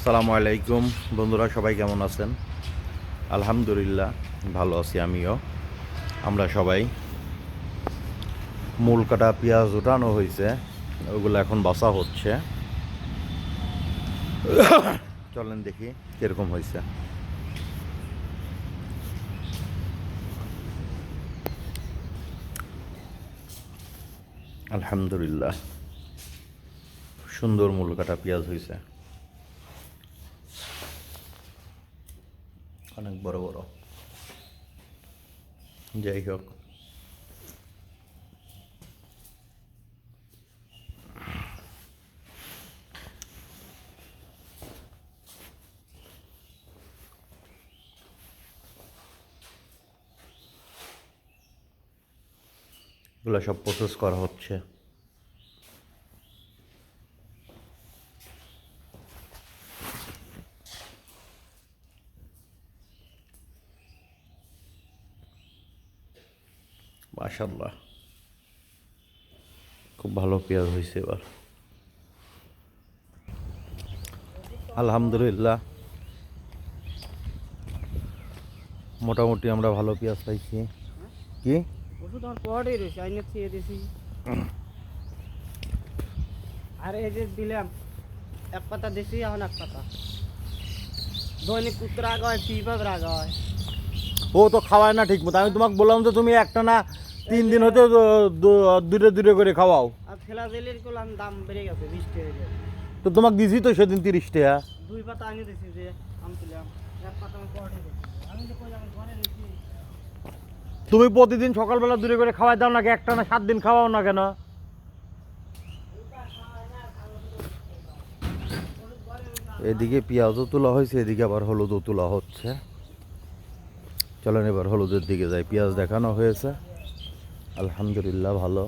আসসালামু আলাইকুম বন্ধুরা, সবাই কেমন আছেন? আলহামদুলিল্লাহ ভালো আছি আমিও। আমরা সবাই মূল কাটা পেঁয়াজ উঠানো হয়েছে, ওগুলো এখন বাছা হচ্ছে। চলেন দেখি কীরকম হয়েছে। আলহামদুলিল্লাহ সুন্দর মূল কাটা পেঁয়াজ হয়েছে, অনেক বড় বড়। যাই হোক, এগুলো সব প্রসেস করা হচ্ছে। মাশাআল্লাহ, খুব ভালো পেঁয়াজ হয়েছে এবার। আলহামদুলিল্লাহ মোটামুটি আমরা ভালো পেঁয়াজ পাইছি। কি ওষুধ আমার পড়েই রয়েছে, আইনে খেয়ে দিয়েছি। আর এই যে দিলাম এক পাতা দিছি, এখন এক পাতা দৈনিক কুত্তর আগে হয়, পিপার আগে হয়। ও তো খাওয়ায় না ঠিক মতো। আমি তোমাকে বললাম যে তুমি একটা না 3 দিন হতে দূরে দূরে করে খাওয়াও। আর ফেলা জেলের করলাম, দাম বেড়ে গেছে 20 টাকা। তো তোমাকে দিছি তো সেদিন 30 টাকা। 2 পাতা আইনে দিছি, যে আম তুলাম এক পাতা আমার পড়ে দিয়েছি। আমি যে কই আমার ঘরে নিয়েছি। তুমি প্রতিদিন সকালবেলা দূরে করে খাওয়াই দাও নাকি? একটা না 7 দিন খাওয়াও না কেন? এদিকে পেঁয়াজও তোলা হয়েছে, এদিকে আবার হলুদও তোলা হচ্ছে। চলেন এবার হলুদের দিকে যাই। পেঁয়াজ দেখানো হয়েছে, আলহামদুলিল্লাহ ভালো।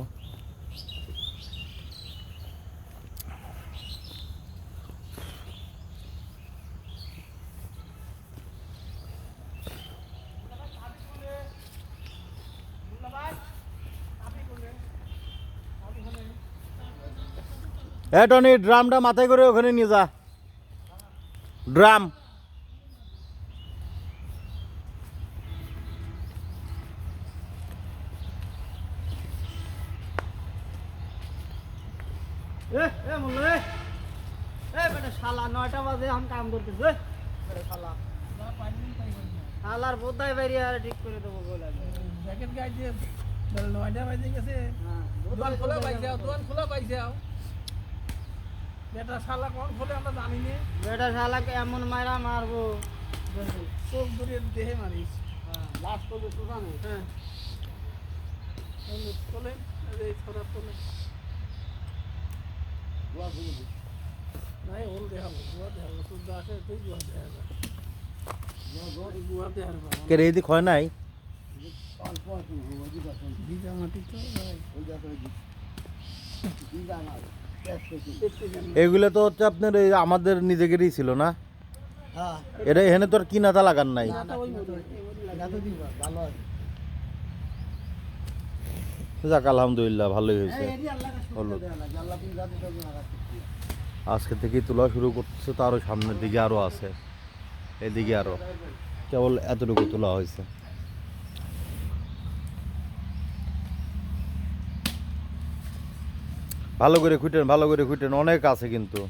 টনি, ড্রামটা মাথায় করে ওখানে নিয়ে যা। ড্রাম মোল্লা বেটা শালা 9টা বাজে আমি কাম করতেছি। বেটা শালা শালার বোধাই বাইরে আর ঠিক করে দেবো বলে জ্যাকেট গাই দিয়ে 9টা বাজে গেছে। দোকান খোলা পাইছে বেটা শালা কোন খোলে আমরা জানি না। বেটা শালাকে এমন মারা মারবো, চোখ দূরে দেহে মারিস। লাশ করবে তো জানো। হ্যাঁ চলে এই ছড়া চলে নাই ওল দেখাবো, গুয়া দেখাবো, শুদ্ধ আসে তুই গুয়া দেখাবো, গুয়া দেখাবো। কে রে, এদিক হয় নাই? ভিজা মাটি তো এগুলো তো হচ্ছে আপনার এই আমাদের নিজেদেরই ছিল না? এটা এখানে তো আর কিনাতা লাগান নাই। যাক আলহামদুলিল্লাহ ভালোই হয়েছে। হলুদ আজকে থেকেই তোলা শুরু করতেছে, তো আরও সামনের দিকে আরও আছে, এদিকে আরও কেবল এতটুকু তোলা হয়েছে। ভালো করে খুঁটেন, ভালো করে খুঁটেন, অনেক আছে কিন্তু।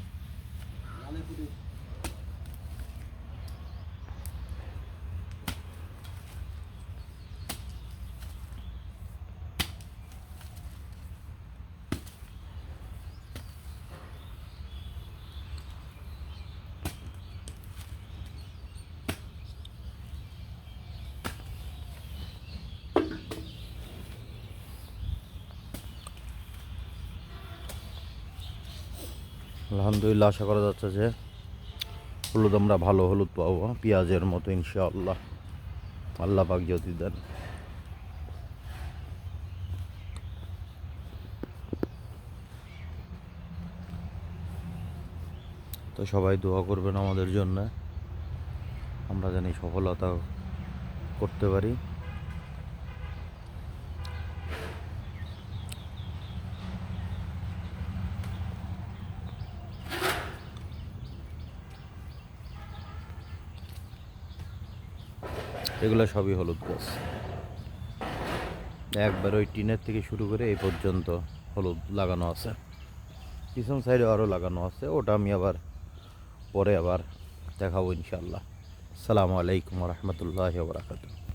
আলহামদুলিল্লাহ আশা করা যাচ্ছে যে হলুদ আমরা ভালো হলুদ পাবো, পেঁয়াজের মতো ইনশাআল্লাহ, আল্লাহ পাক যদি দেন। তো সবাই দোয়া করবেন আমাদের জন্য, আমরা জানি সফলতা করতে পারি। এগুলো সবই হলুদ গাছ, একবার ওই টিনের থেকে শুরু করে এই পর্যন্ত হলুদ লাগানো আছে। পিছন সাইডে আরও লাগানো আছে, ওটা আমি আবার পরে আবার দেখাবো ইনশাল্লাহ। আসসালামু আলাইকুম রহমতুল্লাহ বরাকাতুহু।